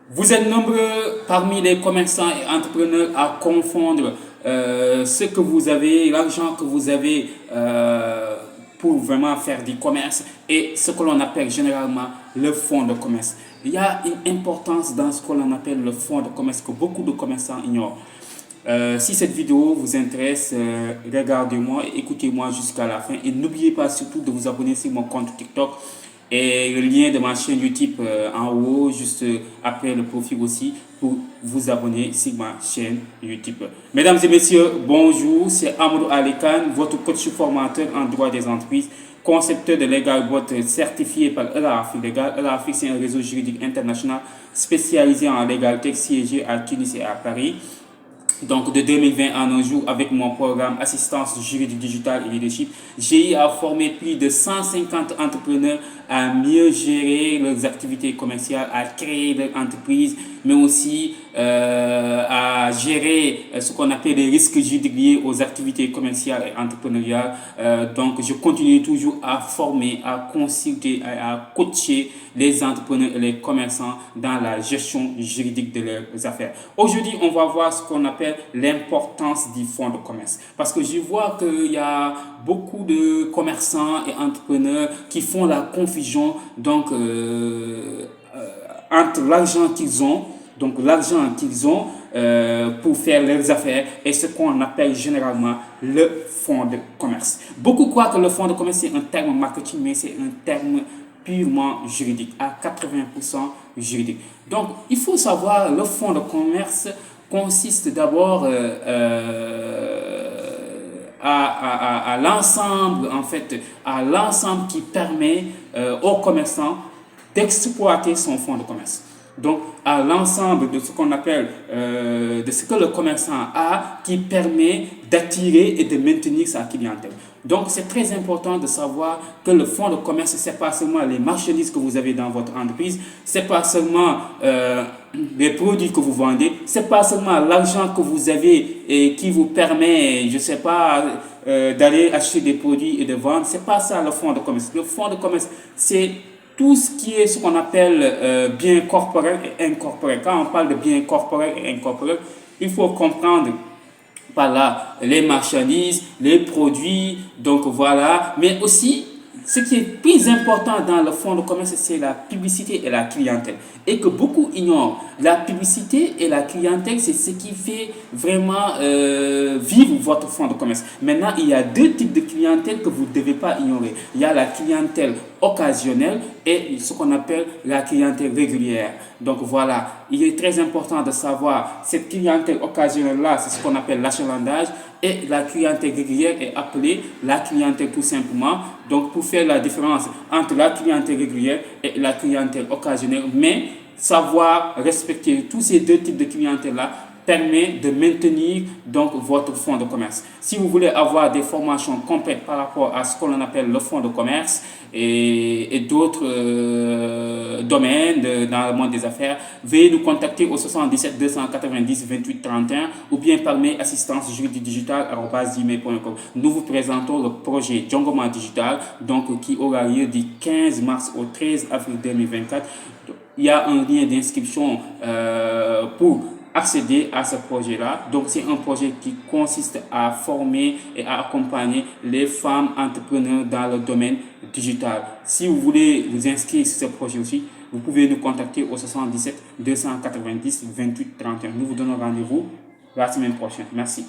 Vous êtes nombreux parmi les commerçants et entrepreneurs à confondre ce que vous avez, l'argent que vous avez pour vraiment faire du commerce et ce que l'on appelle généralement le fonds de commerce. Il y a une importance dans ce que l'on appelle le fonds de commerce que beaucoup de commerçants ignorent. Si cette vidéo vous intéresse, regardez-moi et écoutez-moi jusqu'à la fin. Et n'oubliez pas surtout de vous abonner sur mon compte TikTok et le lien de ma chaîne YouTube en haut, juste après le profil aussi, pour vous abonner sur ma chaîne YouTube. Mesdames et messieurs, bonjour, c'est Amadou Alekan, votre coach formateur en droit des entreprises, concepteur de LegalBot certifié par ELAFI Legal. ELAFI, c'est un réseau juridique international spécialisé en légalité siégé à Tunis et à Paris. Donc de 2020 à nos jours, avec mon programme Assistance juridique digitale et leadership, j'ai eu à former plus de 150 entrepreneurs à mieux gérer leurs activités commerciales, à créer leur entreprise, mais aussi à gérer ce qu'on appelle les risques juridiques liés aux activités commerciales et entrepreneuriales. Donc je continue toujours à former, à consulter, à coacher les entrepreneurs et les commerçants dans la gestion juridique de leurs affaires. Aujourd'hui, on va voir ce qu'on appelle l'importance du fonds de commerce. Parce que je vois qu'il y a beaucoup de commerçants et entrepreneurs qui font la confusion entre l'argent qu'ils ont, pour faire leurs affaires et ce qu'on appelle généralement le fonds de commerce. Beaucoup croient que le fonds de commerce c'est un terme marketing, mais c'est un terme purement juridique, à 80% juridique. Donc, il faut savoir, le fonds de commerce consiste d'abord à l'ensemble, en fait, à l'ensemble qui permet aux commerçants d'exploiter son fonds de commerce. Donc, à l'ensemble de ce qu'on appelle, de ce que le commerçant a, qui permet d'attirer et de maintenir sa clientèle. Donc, c'est très important de savoir que le fonds de commerce, ce n'est pas seulement les marchandises que vous avez dans votre entreprise, ce n'est pas seulement les produits que vous vendez, ce n'est pas seulement l'argent que vous avez et qui vous permet, je ne sais pas, d'aller acheter des produits et de vendre. Ce n'est pas ça le fonds de commerce. Le fonds de commerce, c'est tout ce qui est ce qu'on appelle bien corporel et incorporel. Quand on parle de bien corporel et incorporel, il faut comprendre par là les marchandises, les produits, donc voilà, mais aussi ce qui est plus important dans le fonds de commerce, c'est la publicité et la clientèle. Et que beaucoup ignorent. La publicité et la clientèle, c'est ce qui fait vraiment vivre votre fonds de commerce. Maintenant, il y a deux types de clientèle que vous ne devez pas ignorer. Il y a la clientèle occasionnelle et ce qu'on appelle la clientèle régulière. Donc voilà, il est très important de savoir cette clientèle occasionnelle-là, c'est ce qu'on appelle l'achalandage. Et la clientèle régulière est appelée la clientèle tout simplement. Donc pour faire la différence entre la clientèle régulière et la clientèle occasionnelle, mais savoir respecter tous ces deux types de clientèle-là permet de maintenir donc votre fonds de commerce. Si vous voulez avoir des formations complètes par rapport à ce que l'on appelle le fonds de commerce et d'autres domaines dans le monde des affaires, veuillez nous contacter au 77 290 28 31 ou bien par mail assistance juridique digitale@gmail.com. Nous vous présentons le projet Jongoma Digital donc, qui aura lieu du 15 mars au 13 avril 2024. Il y a un lien d'inscription pour accéder à ce projet-là. Donc, c'est un projet qui consiste à former et à accompagner les femmes entrepreneurs dans le domaine digital. Si vous voulez vous inscrire sur ce projet aussi, vous pouvez nous contacter au 77 290 28 31. Nous vous donnons rendez-vous la semaine prochaine. Merci.